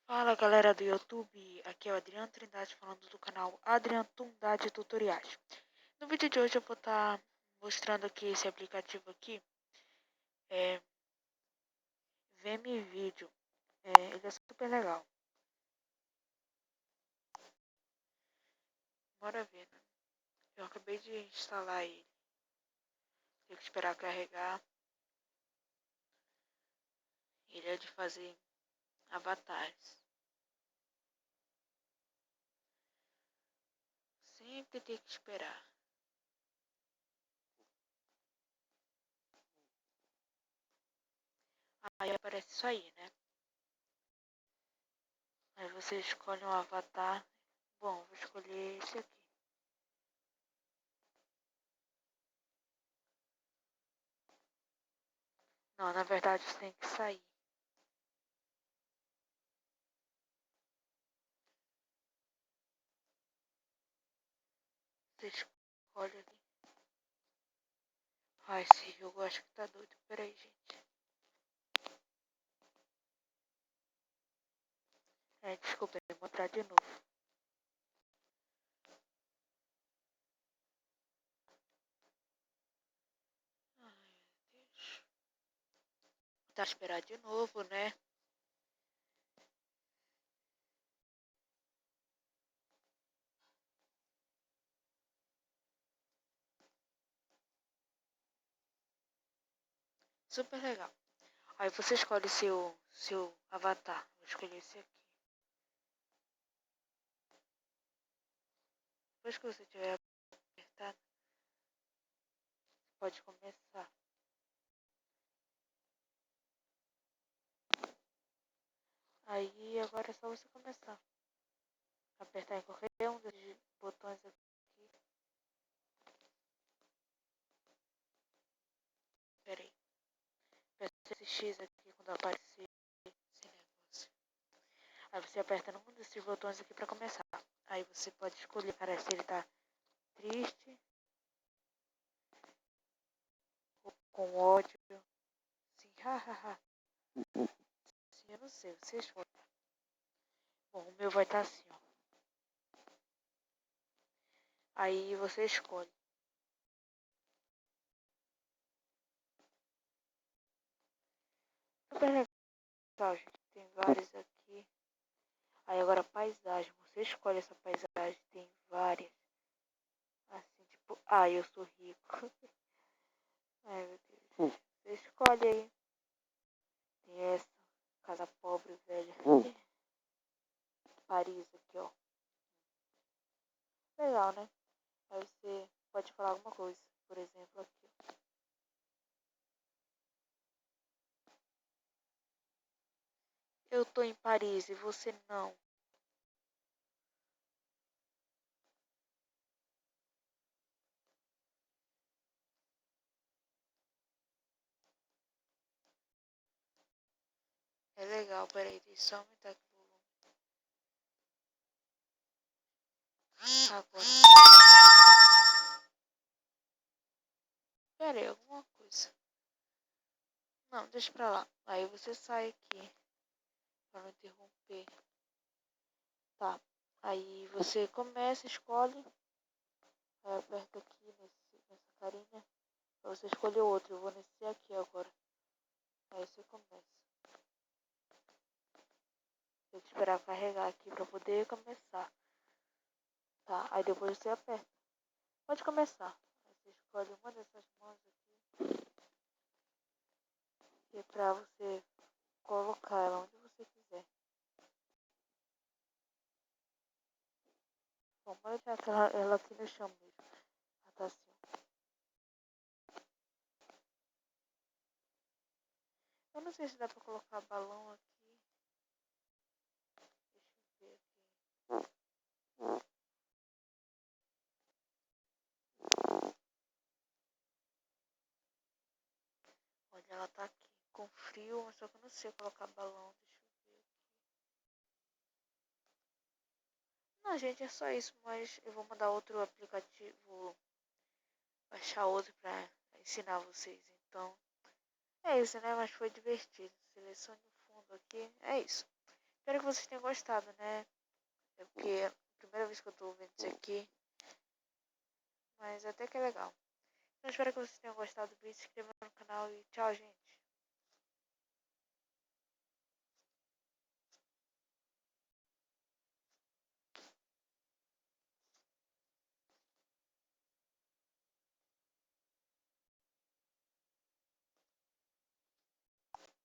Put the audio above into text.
Fala galera do YouTube, aqui é o Adriano Trindade falando do canal Adriano Trindade Tutoriais. No vídeo de hoje eu vou estar mostrando aqui esse aplicativo aqui, é VM Video, ele é super legal. Bora ver, né? Eu acabei de instalar ele, tem que esperar carregar. Ele é de fazer avatares. Sempre tem que esperar. Aí aparece isso aí, né? Aí você escolhe um avatar. Bom, vou escolher esse aqui. Não, na verdade você tem que sair. Você escolhe aqui. Ai, esse jogo eu acho que tá doido. Pera aí, gente. Desculpa, eu vou entrar de novo. Ai, meu Deus. Tá esperar de novo, né? Super legal. Aí você escolhe seu avatar. Vou escolher esse aqui. Depois que você tiver apertado, pode começar. Aí agora é só você começar. Apertar em qualquer um desses botões aqui. Pera aí. Aperta esse X aqui quando aparecer esse negócio. Aí você aperta num desses botões aqui pra começar. Aí você pode escolher, parece se ele tá triste, ou com ódio. Sim, hahaha. Sim, eu não sei, você escolhe. Bom, o meu vai estar assim, ó. Aí você escolhe. Super legal, gente. Tem vários aqui. Aí agora paisagem. Você escolhe essa paisagem. Tem várias. Assim, tipo, eu sou rico. Ai, meu Deus. Você escolhe aí. Tem essa. Casa pobre, velha. Paris aqui, ó. Legal, né? Aí você pode falar alguma coisa. Por exemplo, aqui. Eu tô em Paris e você não. É legal, peraí, deixa eu só aumentar aqui o volume. Agora. Peraí, alguma coisa. Não, deixa pra lá. Aí você sai aqui. Pra não interromper. Tá. Aí você começa, escolhe. Aí aperta aqui nessa carinha. Aí você escolhe outro. Eu vou nesse aqui agora. Aí você começa. Tem que esperar carregar aqui pra poder começar. Tá. Aí depois você aperta. Pode começar. Aí você escolhe uma dessas mãos aqui. Que é pra você colocar ela onde você quiser. Bom, pode deixar ela aqui no chão mesmo. Ela tá assim. Eu não sei se dá pra colocar balão aqui. Deixa eu ver aqui. Olha, ela tá aqui com frio, só que eu não sei colocar balão. Deixa eu ver. Não, gente, é só isso, mas eu vou mandar outro aplicativo, vou baixar outro pra ensinar vocês. Então, é isso, né? Mas foi divertido. Selecione o fundo aqui. É isso. Espero que vocês tenham gostado, né? É porque é a primeira vez que eu tô ouvindo isso aqui, mas até que é legal. Então espero que vocês tenham gostado do vídeo, se inscreva no canal e tchau, gente.